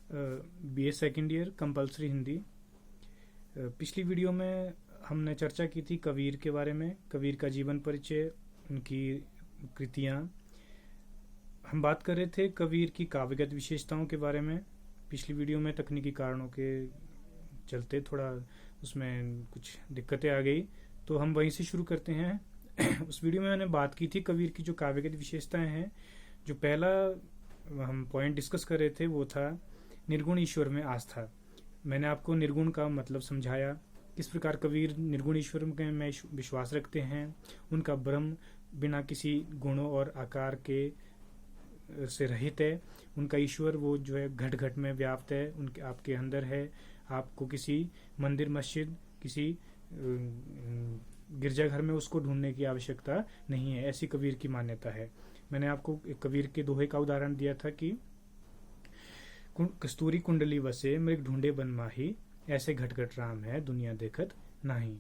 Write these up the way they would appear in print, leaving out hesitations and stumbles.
BA second year compulsory Hindi. पिछली video में हमने चर्चा की थी कबीर के बारे में, कबीर का जीवन परिचय, उनकी कृतियाँ। हम बात कर रहे थे कबीर की काव्यगत विशेषताओं के बारे में। पिछली वीडियो में तकनीकी कारणों के चलते थोड़ा उसमें कुछ दिक्कतें आ गई, तो हम वहीं से शुरू करते हैं। उस वीडियो में मैंने बात की थी कबीर की जो काव्यगत विशेषताएं हैं। जो पहला हम पॉइंट डिस्कस कर रहे थे वो था निर्गुण ईश्वर में आस्था। मैंने आपको निर्गुण का मतलब समझाया, किस प्रकार कबीर निर्गुण ईश्वर में विश्वास रखते हैं। उनका ब्रह्म बिना किसी गुणों और आकार के से रहित है। उनका ईश्वर वो जो है घट घट में व्याप्त है, उनके आपके अंदर है। आपको किसी मंदिर मस्जिद किसी गिरजाघर में उसको ढूंढने की आवश्यकता नहीं है, ऐसी कबीर की मान्यता है। मैंने आपको कबीर के दोहे का उदाहरण दिया था कि कस्तूरी कुंडली वसे मृग ढूंढे बन माही, ऐसे घट घट राम है दुनिया देखत नाही।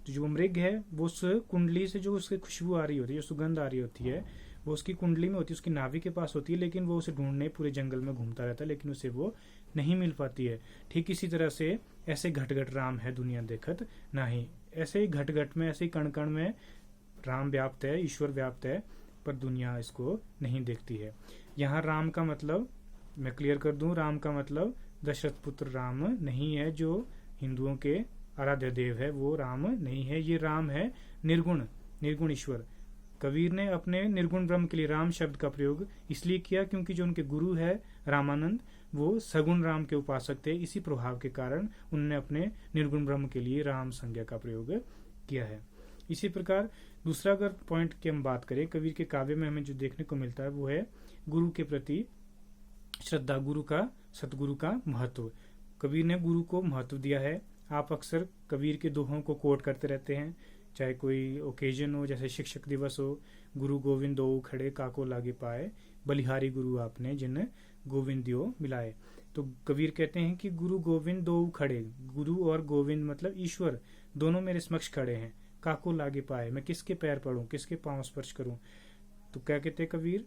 तो जो मृग है वो उस कुंडली से जो उसकी खुशबू आ रही होती है, जो सुगंध आ रही होती है, वो उसकी कुंडली में होती है, उसकी नाभि के पास होती है, लेकिन वो उसे ढूंढने पूरे जंगल में घूमता रहता है, लेकिन उसे वो नहीं मिल पाती है। ठीक इसी तरह से ऐसे घट घट राम है दुनिया देखत नाही। ऐसे ही घट घट में, ऐसे ही कण कण में राम व्याप्त है, ईश्वर व्याप्त है, पर दुनिया इसको नहीं देखती है। यहाँ राम का मतलब मैं क्लियर कर दूं, राम का मतलब दशरथ पुत्र राम नहीं है, जो हिंदुओं के आराध्य देव है, वो राम नहीं है। ये राम है निर्गुण, निर्गुण ईश्वर। कबीर ने अपने निर्गुण ब्रह्म के लिए राम शब्द का प्रयोग इसलिए किया क्योंकि जो उनके गुरु है रामानंद, वो सगुण राम के उपासक थे। इसी प्रभाव के कारण उन्होंने अपने निर्गुण ब्रह्म के लिए राम संज्ञा का प्रयोग किया है। इसी प्रकार दूसरा अगर पॉइंट की हम बात करें, कबीर के काव्य में हमें जो देखने को मिलता है वो है गुरु के प्रति श्रद्धा, गुरु का, सतगुरु का महत्व। कबीर ने गुरु को महत्व दिया है। आप अक्सर कबीर के दोहों को कोट करते रहते हैं, चाहे कोई ओकेजन हो, जैसे शिक्षक दिवस हो, गुरु गोविंद दो खड़े काको लागे पाए, बलिहारी गुरु आपने जिन गोविंद दियो मिलाए। तो कबीर कहते हैं कि गुरु गोविंद दो खड़े, गुरु और गोविंद मतलब ईश्वर दोनों मेरे समक्ष खड़े हैं। काको लागे पाए, मैं किसके पैर पड़ूं, किसके पांव स्पर्श करूं। तो क्या कहते हैं कबीर,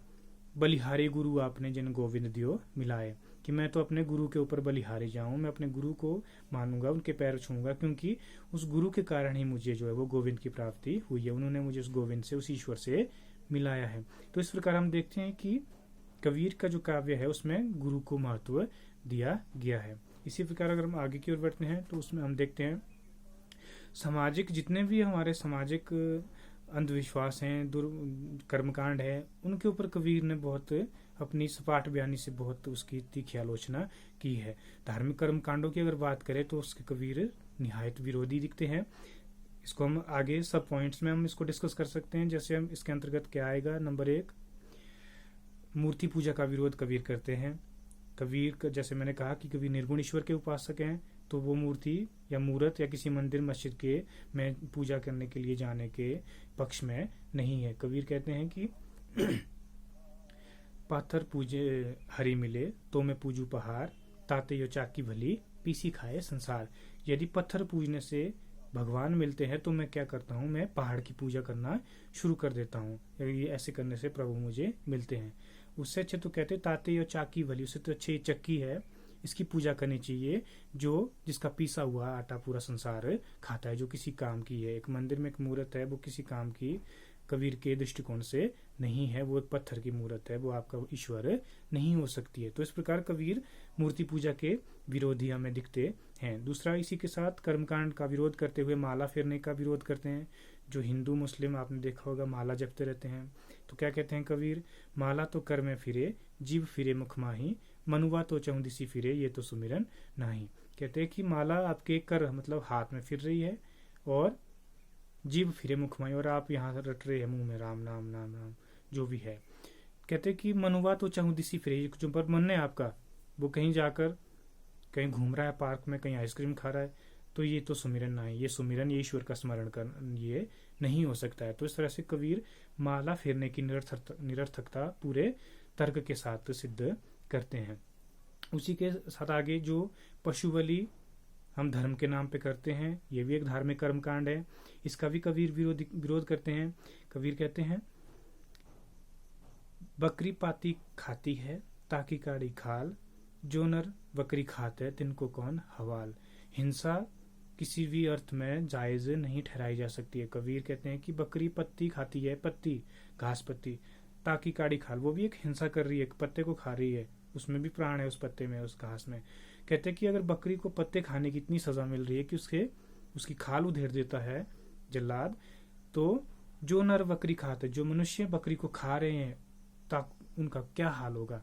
बलिहारी गुरु आपने जिन गोविंद दियो मिलाए, कि मैं तो अपने गुरु के ऊपर बलिहारी जाऊं, मैं अपने गुरु को मानूंगा, उनके पैर छूंगा, क्योंकि उस गुरु के कारण ही मुझे जो है वो गोविंद की प्राप्ति हुई है। उन्होंने मुझे उस गोविंद से, उस ईश्वर से मिलाया है। तो इस प्रकार हम देखते हैं कि कबीर का जो काव्य है उसमें गुरु को महत्व दिया गया है। इसी प्रकार अगर हम आगे की ओर बढ़ते हैं तो उसमें हम देखते हैं सामाजिक, जितने भी हमारे सामाजिक अंधविश्वास हैं, कर्मकांड है, उनके ऊपर कबीर ने बहुत अपनी सपाट बयानी से बहुत उसकी तीखी आलोचना की है। धार्मिक कर्मकांडों की अगर बात करें तो उसके कबीर निहायत विरोधी दिखते हैं। इसको हम आगे सब पॉइंट्स में हम इसको डिस्कस कर सकते हैं। जैसे हम इसके अंतर्गत क्या आएगा, नंबर 1, मूर्ति पूजा का विरोध कबीर करते हैं। कबीर जैसे मैंने कहा कि कबीर निर्गुण ईश्वर के उपासक हैं, तो वो मूर्ति या मूर्त या किसी मंदिर मस्जिद के में पूजा करने के लिए जाने के पक्ष में नहीं है। कबीर कहते हैं कि पाथर पूजे हरि मिले तो मैं पूजू पहाड़, ताते यो चाकी भली पीसी खाए संसार। यदि पत्थर पूजने से भगवान मिलते हैं तो मैं क्या करता हूँ, मैं पहाड़ की पूजा करना शुरू कर देता हूँ। ये ऐसे करने से प्रभु मुझे मिलते हैं। उससे अच्छे तो कहते ताते यो चाकी भली, उससे तो अच्छी चक्की है, इसकी पूजा करनी चाहिए, जो जिसका पीसा हुआ आटा पूरा संसार खाता है, जो किसी काम की है। एक मंदिर में एक मूर्त है, वो किसी काम की कबीर के दृष्टिकोण से नहीं है, वो एक पत्थर की मूर्त है, वो आपका ईश्वर नहीं हो सकती है। तो इस प्रकार कबीर मूर्ति पूजा के विरोधी हमें दिखते हैं। दूसरा, इसी के साथ कर्मकांड का विरोध करते हुए माला फेरने का विरोध करते हैं। जो हिंदू मुस्लिम आपने देखा होगा माला जपते रहते हैं, तो क्या कहते हैं कबीर, माला तो कर में फिरे जीव फिरे मुख माही, मनुआ तो चौदिसी फिरे ये तो सुमिरन नहीं। कहते हैं कि माला आपके कर मतलब हाथ में फिर रही है और जीव फिरे मुख माही, और आप यहाँ रट रहे हैं मुंह में राम नाम नाम राम जो भी है। कहते हैं कि मनुआ तो चौदिसी फिरे, जो पर मन है आपका वो कहीं जाकर कहीं घूम रहा है पार्क में, कहीं आइसक्रीम खा रहा है, तो ये तो सुमिरन नहीं, ये सुमिरन, ये ईश्वर का स्मरण कर ये नहीं हो सकता है। तो इस तरह से कबीर माला फेरने की निरर्थकता पूरे तर्क के साथ सिद्ध करते हैं। उसी के साथ आगे जो पशु बलि हम धर्म के नाम पे करते हैं, ये भी एक धार्मिक कर्मकांड है, इसका भी कबीर विरोध करते हैं। कबीर कहते हैं बकरी पाती खाती है ताकि काड़ी खाल, जो नर बकरी खाते तिनको कौन हवाल। हिंसा किसी भी अर्थ में जायज नहीं ठहराई जा सकती है। कबीर कहते हैं कि बकरी पत्ती खाती है, पत्ती, घास पत्ती, ताकि काड़ी खाल, वो भी एक हिंसा कर रही है, एक पत्ते को खा रही है, उसमें भी प्राण है, उस पत्ते में, उस घास में। कहते हैं कि अगर बकरी को पत्ते खाने की इतनी सजा मिल रही है कि उसकी खाल उधेड़ देता है जल्लाद, तो जो नर बकरी खाते, जो मनुष्य बकरी को खा रहे हैं, उनका क्या हाल होगा।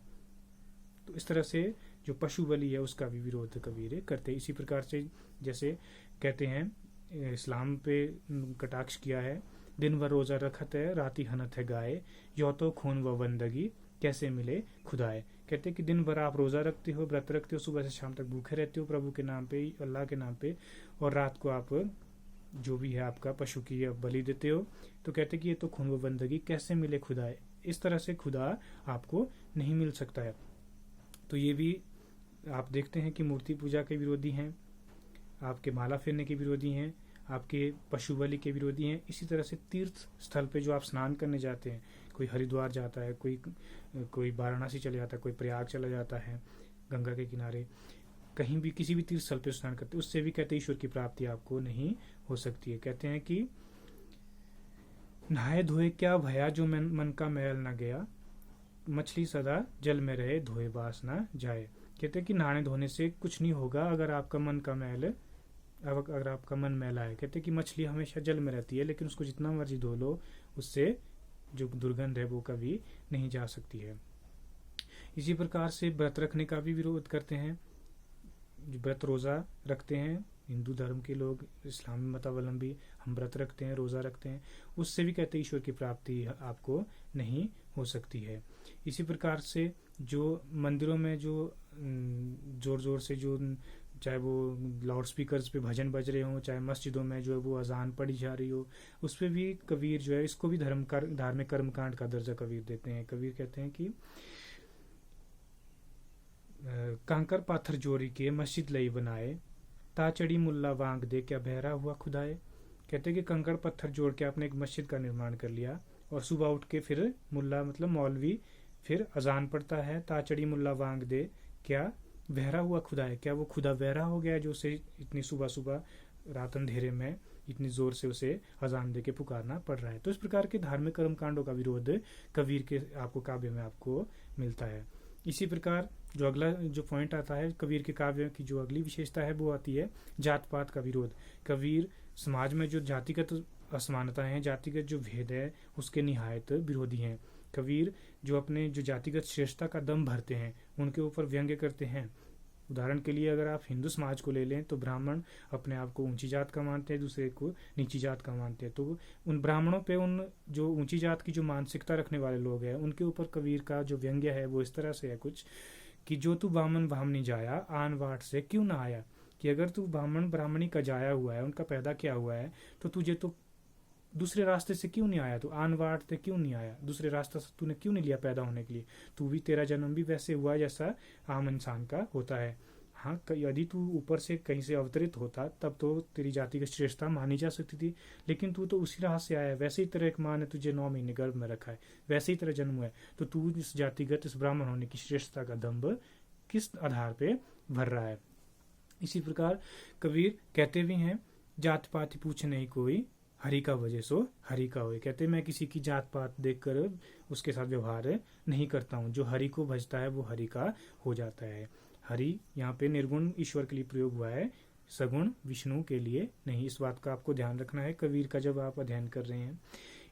तो इस तरह से जो पशु बलि है उसका भी विरोध कबीर करते। इसी प्रकार से जैसे कहते हैं इस्लाम पे कटाक्ष किया है, दिन भर रोजा रखत है, राती हनत है गाय, यो तो खून व बंदगी, कैसे मिले खुदाए। कहते हैं कि दिन भर आप रोजा रखते हो, व्रत रखते हो, सुबह से शाम तक भूखे रहते हो प्रभु के नाम पे, अल्लाह के नाम पे, और रात को आप जो भी है आपका पशु की बलि देते हो। तो कहते हैं कि ये तो खून व बंदगी, कैसे मिले खुदाए। इस तरह से खुदा आपको नहीं मिल सकता है। तो ये भी आप देखते हैं कि मूर्ति पूजा के विरोधी हैं, आपके माला फेरने के विरोधी हैं, आपके पशु बलि के विरोधी हैं। इसी तरह से तीर्थ स्थल पे जो आप स्नान करने जाते हैं, कोई हरिद्वार जाता है, कोई वाराणसी चले जाता है, कोई प्रयाग चला जाता है गंगा के किनारे, कहीं भी किसी भी तीर्थ स्थल पे स्नान करते, उससे भी कहते हैं ईश्वर की प्राप्ति आपको नहीं हो सकती है। कहते हैं कि नहाए धोए क्या भया, जो मन का मैल न गया, मछली सदा जल में रहे, धोए बास ना जाए। कहते हैं कि नहाने धोने से कुछ नहीं होगा अगर आपका मन का मैल, अगर आपका मन मैला है। कहते हैं कि मछली हमेशा जल में रहती है, लेकिन उसको जितना मर्जी धो लो, उससे जो दुर्गंध है वो कभी नहीं जा सकती है। इसी प्रकार से व्रत रखने का भी विरोध करते हैं। जो व्रत रोजा रखते हैं हिंदू धर्म के लोग, इस्लामी मतावलंबी, हम व्रत रखते हैं, रोजा रखते हैं, उससे भी कहते हैं ईश्वर की प्राप्ति आपको नहीं हो सकती है। इसी प्रकार से जो मंदिरों में जो जोर जोर से जो, चाहे वो लाउड स्पीकर्स पे भजन बज रहे हो, चाहे मस्जिदों में जो है वो अजान पढ़ी जा रही हो, उस पर भी कबीर जो है इसको भी धार्मिक कर्मकांड का दर्जा कबीर देते हैं। कबीर कहते हैं कि कांकर पाथर जोड़ी के मस्जिद लई बनाए, ताचड़ी मुल्ला वांग दे क्या बहरा हुआ खुदाए। कहते हैं कि कंकड़ पत्थर जोड़ के आपने एक मस्जिद का निर्माण कर लिया, और सुबह उठ के फिर मुल्ला मतलब मौलवी फिर अजान पढ़ता है, ताचड़ी मुल्ला वांग दे क्या बहरा हुआ खुदा है। क्या वो खुदा बहरा हो गया जो उसे इतनी सुबह सुबह रात अंधेरे में इतनी जोर से उसे अजान दे के पुकारना पड़ रहा है। तो इस प्रकार के धार्मिक कर्म कांडों का विरोध कबीर के आपको काव्य में आपको मिलता है। इसी प्रकार जो अगला जो पॉइंट आता है कबीर के काव्य की, जो अगली विशेषता है वो आती है जात पात का विरोध। कबीर समाज में जो जातिगत असमानताएं हैं, जातिगत जो भेद है, उसके निहायत विरोधी हैं। कबीर जो अपने जो जातिगत श्रेष्ठता का दम भरते हैं उनके ऊपर व्यंग्य करते हैं। उदाहरण के लिए अगर आप हिंदू समाज को ले लें तो ब्राह्मण अपने आप को ऊंची जात का मानते हैं, दूसरे को नीची जात का मानते हैं। तो उन ब्राह्मणों पे, उन जो ऊंची जात की जो मानसिकता रखने वाले लोग हैं, उनके ऊपर कबीर का जो व्यंग्य है वो इस तरह से है कुछ कि जो तू बामन भामनी जाया, आन वाट से क्यों ना आया। कि अगर तू ब्राह्मण ब्राह्मणी का जाया हुआ है, उनका पैदा किया हुआ है, तो तुझे तो दूसरे रास्ते से क्यों नहीं आया, तू आन वाट से क्यों नहीं आया, दूसरे रास्ते से तूने क्यों नहीं लिया पैदा होने के लिए। तू भी, तेरा जन्म भी वैसे हुआ जैसा आम इंसान का होता है। हाँ, यदि तू ऊपर से कहीं से अवतरित होता तब तो तेरी जाति की श्रेष्ठता मानी जा सकती थी, लेकिन तू तो उसी राह से आया है। वैसे ही तेरा एक माँ ने तुझे 9 महीने गर्भ में रखा है, वैसे ही तेरा जन्म हुआ है, तो तू इस जातिगत, इस ब्राह्मण होने की श्रेष्ठता का दम्भ किस आधार पे भर रहा है। इसी प्रकार कबीर कहते भी हैं, जात पात पूछ नहीं कोई, हरि का वजह सो हरि का होए। कहते मैं किसी की जात पात देखकर उसके साथ व्यवहार नहीं करता हूँ, जो हरि को भजता है वो हरि का हो जाता है। हरि यहाँ पे निर्गुण ईश्वर के लिए प्रयोग हुआ है, सगुण विष्णु के लिए नहीं। इस बात का आपको ध्यान रखना है कबीर का जब आप अध्ययन कर रहे हैं।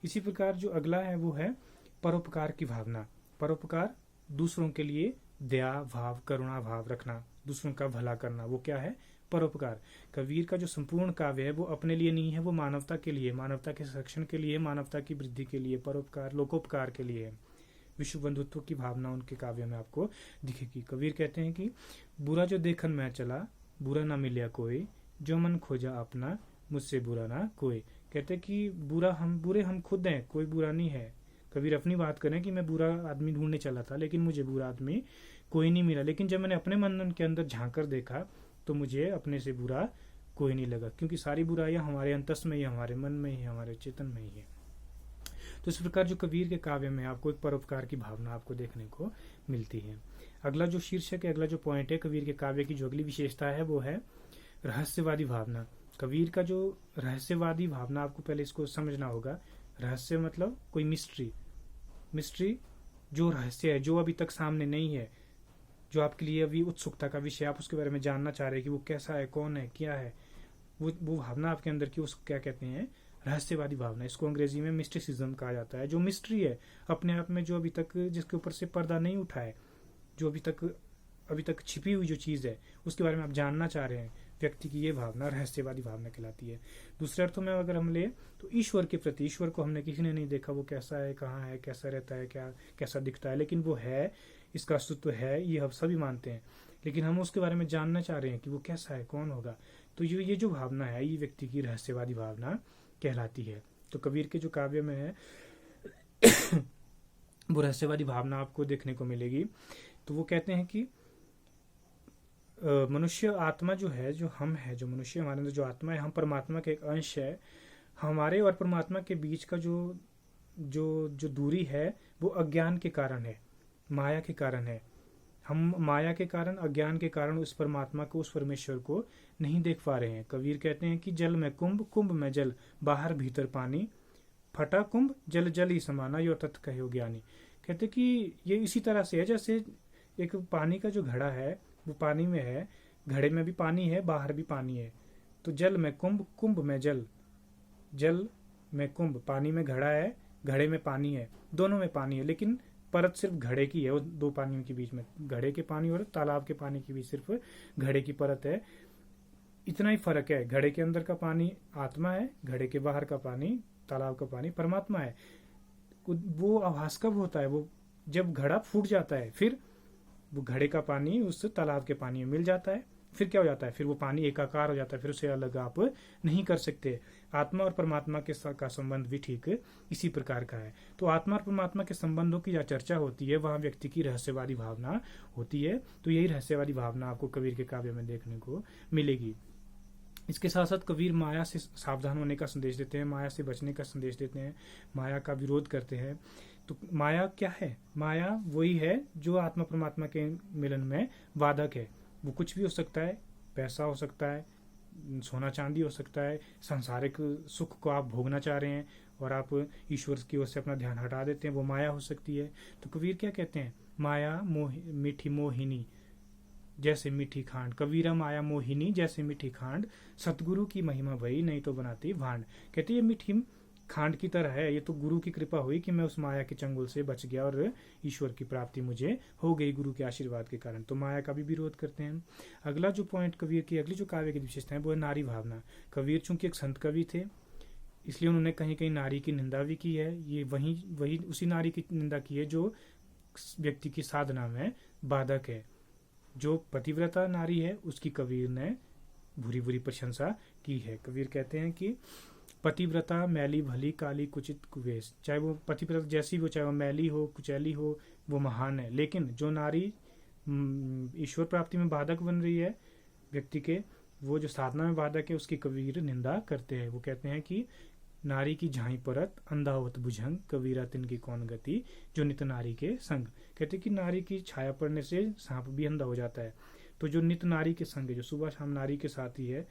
इसी प्रकार जो अगला है वो है परोपकार की भावना। परोपकार, दूसरों के लिए दया भाव, करुणा भाव रखना, दूसरों का भला करना, वो क्या है, परोपकार। कबीर का जो संपूर्ण काव्य है वो अपने लिए नहीं है, वो मानवता के लिए, मानवता के संरक्षण के लिए, मानवता की वृद्धि के लिए, परोपकार, लोकोपकार के लिए है। विश्व बंधुत्व की भावना उनके काव्य में आपको दिखेगी। कबीर कहते हैं कि बुरा जो देखन मैं चला, बुरा ना मिलिया कोई, जो मन खोजा अपना, मुझसे बुरा ना कोई। कहते कि बुरे हम खुद हैं, कोई बुरा नहीं है। कबीर अपनी बात करें कि मैं बुरा आदमी ढूंढने चला था, लेकिन मुझे बुरा आदमी कोई नहीं मिला। लेकिन जब मैंने अपने मन के अंदर झांक कर देखा तो मुझे अपने से बुरा कोई नहीं लगा, क्योंकि सारी बुराइयां हमारे अंतस में ही, हमारे मन में ही, हमारे चेतन में ही है। तो इस प्रकार जो कबीर के काव्य में आपको एक परोपकार की भावना आपको देखने को मिलती है। अगला जो शीर्षक है, अगला जो पॉइंट है कबीर के काव्य की, जो अगली विशेषता है वो है रहस्यवादी भावना। कबीर का जो रहस्यवादी भावना, आपको पहले इसको समझना होगा। रहस्य मतलब कोई मिस्ट्री, मिस्ट्री जो रहस्य है, जो अभी तक सामने नहीं है, जो आपके लिए अभी उत्सुकता का विषय, आप उसके बारे में जानना चाह रहे हैं कि वो कैसा है, कौन है, क्या है, वो भावना आपके अंदर की, उसको क्या कहते हैं, रहस्यवादी भावना। इसको अंग्रेजी में मिस्टिसिज्म कहा जाता है। जो मिस्ट्री है अपने आप में, जो अभी तक जिसके ऊपर से पर्दा नहीं उठा है, जो अभी तक छिपी हुई जो चीज है उसके बारे में आप जानना चाह रहे हैं, व्यक्ति की ये भावना रहस्यवादी भावना कहलाती है। दूसरे अर्थों में अगर हम ले तो ईश्वर के प्रति, ईश्वर को हमने किसी ने नहीं देखा, वो कैसा है, कहाँ है, कैसा रहता है, क्या कैसा दिखता है, लेकिन वो है, इसका अस्तित्व है, ये हम सभी मानते हैं, लेकिन हम उसके बारे में जानना चाह रहे हैं कि वो कैसा है, कौन होगा। तो ये जो भावना है, ये व्यक्ति की रहस्यवादी भावना कहलाती है। तो कबीर के जो काव्य में है वो रहस्यवादी भावना आपको देखने को मिलेगी। तो वो कहते हैं कि मनुष्य आत्मा जो है, जो हम है, जो मनुष्य हमारे अंदर जो आत्मा है, हम परमात्मा के एक अंश है। हमारे और परमात्मा के बीच का जो दूरी है वो अज्ञान के कारण है, माया के कारण है। हम माया के कारण, अज्ञान के कारण उस परमात्मा को, उस परमेश्वर को नहीं देख पा रहे हैं। कबीर कहते हैं कि जल में कुंभ, कुंभ में जल, बाहर भीतर पानी, फटा कुंभ जल जल ही समाना, यो तत् कहो ज्ञानी। कहते कि ये इसी तरह से है जैसे एक पानी का जो घड़ा है वो पानी में है, घड़े में भी पानी है, बाहर भी पानी है। तो जल में कुंभ, कुंभ में जल, जल में कुंभ, पानी में घड़ा है, घड़े में पानी है, दोनों में पानी है, लेकिन परत सिर्फ घड़े की है, वो दो पानियों के बीच में, घड़े के पानी और तालाब के पानी के बीच सिर्फ घड़े की परत है। इतना ही फर्क है। घड़े के अंदर का पानी आत्मा है, घड़े के बाहर का पानी, तालाब का पानी परमात्मा है। वो आभास कब होता है? वो जब घड़ा फूट जाता है, फिर वो घड़े का पानी उस तालाब के पानी में मिल जाता है, फिर क्या हो जाता है, फिर वो पानी एकाकार हो जाता है, फिर उसे अलग आप नहीं कर सकते। आत्मा और परमात्मा के का संबंध भी ठीक इसी प्रकार का है। तो आत्मा और परमात्मा के संबंधों की जहाँ चर्चा होती है वहां व्यक्ति की रहस्यवादी भावना होती है। तो यही रहस्यवादी भावना आपको कबीर के काव्य में देखने को मिलेगी। इसके साथ साथ कबीर माया से सावधान होने का संदेश देते हैं, माया से बचने का संदेश देते हैं, माया का विरोध करते हैं। तो माया क्या है? माया वही है जो आत्मा परमात्मा के मिलन में बाधक है। वो कुछ भी हो सकता है, पैसा हो सकता है, सोना चांदी हो सकता है, सांसारिक सुख को आप भोगना चाह रहे हैं और आप ईश्वर की ओर से अपना ध्यान हटा देते हैं, वो माया हो सकती है। तो कबीर क्या कहते हैं? माया मीठी मोहिनी जैसे मीठी खांड, कबीरा माया मोहिनी जैसे मीठी खांड, सतगुरु की महिमा वही नहीं तो बनाती भांड। कहते ये मीठी खांड की तरह है, ये तो गुरु की कृपा हुई कि मैं उस माया के चंगुल से बच गया और ईश्वर की प्राप्ति मुझे हो गई गुरु के आशीर्वाद के कारण। तो माया का भी विरोध करते हैं। अगला जो पॉइंट कबीर की, अगली जो काव्य की विशेषता है वो है नारी भावना। कबीर चूंकि एक संत कवि थे, इसलिए उन्होंने कहीं कहीं नारी की निंदा भी की है। ये वही उसी नारी की निंदा की है जो व्यक्ति की साधना में बाधक है। जो पतिव्रता नारी है उसकी कबीर ने बुरी बुरी प्रशंसा की है। कबीर कहते हैं कि पतिव्रता मैली भली काली कुचित कुवेश, चाहे वो पतिव्रता जैसी हो, चाहे वो मैली हो, कुचैली हो, वो महान है। लेकिन जो नारी ईश्वर प्राप्ति में बाधक बन रही है व्यक्ति के, वो जो साधना में बाधक है, उसकी कबीर निंदा करते हैं। वो कहते हैं कि नारी की झाई परत अंधावत भुजंग, कबीरा तिनकी कौन गति, जो नित नारी के संग। कहते कि नारी की छाया पड़ने से सांप भी अंधा हो जाता है। तो जो नित नारी के संग है, जो सुबह शाम नारी के साथ ही है,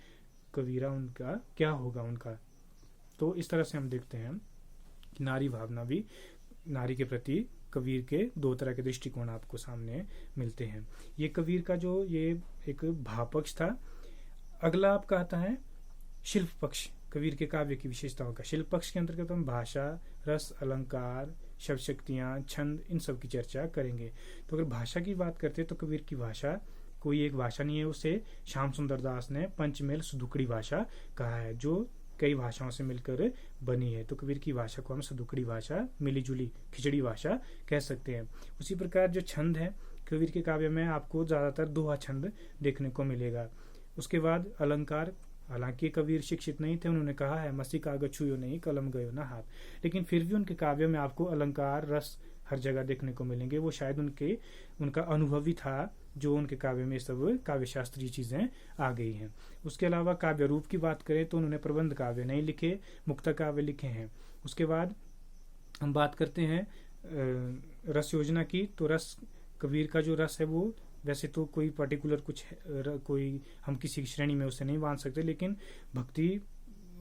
कबीरा उनका क्या होगा उनका। तो इस तरह से हम देखते हैं कि नारी भावना भी, नारी के प्रति कबीर के दो तरह के दृष्टिकोण आपको सामने मिलते हैं। ये कबीर का जो ये एक भाव पक्ष था। अगला आपका आता है शिल्प पक्ष। कबीर के काव्य की विशेषताओं का शिल्प पक्ष के अंतर्गत हम भाषा, रस, अलंकार, शब्द शक्तियां, छंद, इन सब की चर्चा करेंगे। तो अगर भाषा की बात करते हैं तो कबीर की भाषा कोई एक भाषा नहीं है, उसे श्याम सुंदर दास ने पंचमेल सुदुकड़ी भाषा कहा है, जो कई भाषाओं से मिलकर बनी है। तो कबीर की भाषा को हम सुदुकड़ी भाषा, मिलीजुली खिचड़ी भाषा कह सकते हैं। उसी प्रकार जो छंद है, कबीर के काव्य में आपको ज्यादातर दोहा छंद देखने को मिलेगा। उसके बाद अलंकार, हालांकि कबीर शिक्षित नहीं थे, उन्होंने कहा है मसी कागज छुयो नहीं कलम गयो ना हाथ, लेकिन फिर भी उनके काव्य में आपको अलंकार, रस हर जगह देखने को मिलेंगे। वो शायद उनका अनुभवी था जो उनके काव्य में सब काव्य शास्त्रीय चीजें आ गई हैं। उसके अलावा काव्य रूप की बात करें तो उन्होंने प्रबंध काव्य नहीं लिखे, मुक्त काव्य लिखे हैं। उसके बाद हम बात करते हैं रस योजना की। तो रस कबीर का जो रस है वो वैसे तो कोई पर्टिकुलर कुछ कोई हम किसी की श्रेणी में उसे नहीं बांध सकते, लेकिन भक्ति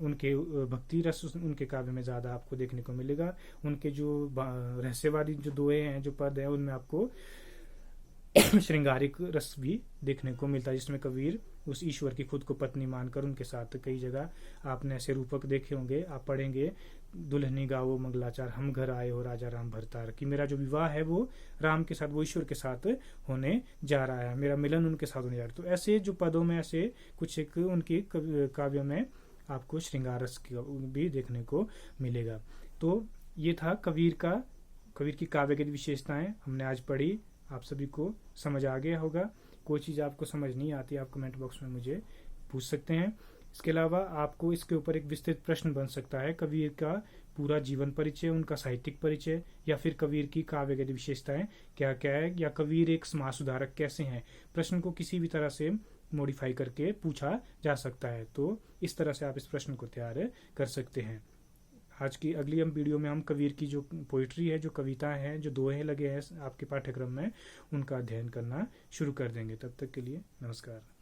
उनके भक्ति रस उनके काव्य में ज़्यादा आपको देखने को मिलेगा। उनके जो रहस्यवादी जो दोहे हैं, जो पद है, उनमें आपको श्रृंगारिक रस भी देखने को मिलता है, जिसमें कबीर उस ईश्वर की खुद को पत्नी मानकर उनके साथ कई जगह आपने ऐसे रूपक देखे होंगे, आप पढ़ेंगे, दुल्हनी गावो मंगलाचार, हम घर आए हो राजा राम भरतार, कि मेरा जो विवाह है वो राम के साथ, वो ईश्वर के साथ होने जा रहा है, मेरा मिलन उनके साथ होने जा रहा है। तो ऐसे जो पदों में ऐसे कुछ एक उनके काव्य में आपको श्रृंगार रस भी देखने को मिलेगा। तो ये था कबीर की काव्य की विशेषताएं हमने आज पढ़ी। आप सभी को समझ आ गया होगा। कोई चीज़ आपको समझ नहीं आती, आप कमेंट बॉक्स में मुझे पूछ सकते हैं। इसके अलावा आपको इसके ऊपर एक विस्तृत प्रश्न बन सकता है, कबीर का पूरा जीवन परिचय, उनका साहित्यिक परिचय, या फिर कबीर की काव्य की विशेषताएं क्या क्या है, या कबीर एक समाज सुधारक कैसे हैं। प्रश्न को किसी भी तरह से मॉडिफाई करके पूछा जा सकता है, तो इस तरह से आप इस प्रश्न को तैयार कर सकते हैं। आज की अगली वीडियो में हम कबीर की जो पोइट्री है, जो कविताएं हैं, जो दोहे लगे हैं आपके पाठ्यक्रम में, उनका अध्ययन करना शुरू कर देंगे। तब तक के लिए नमस्कार।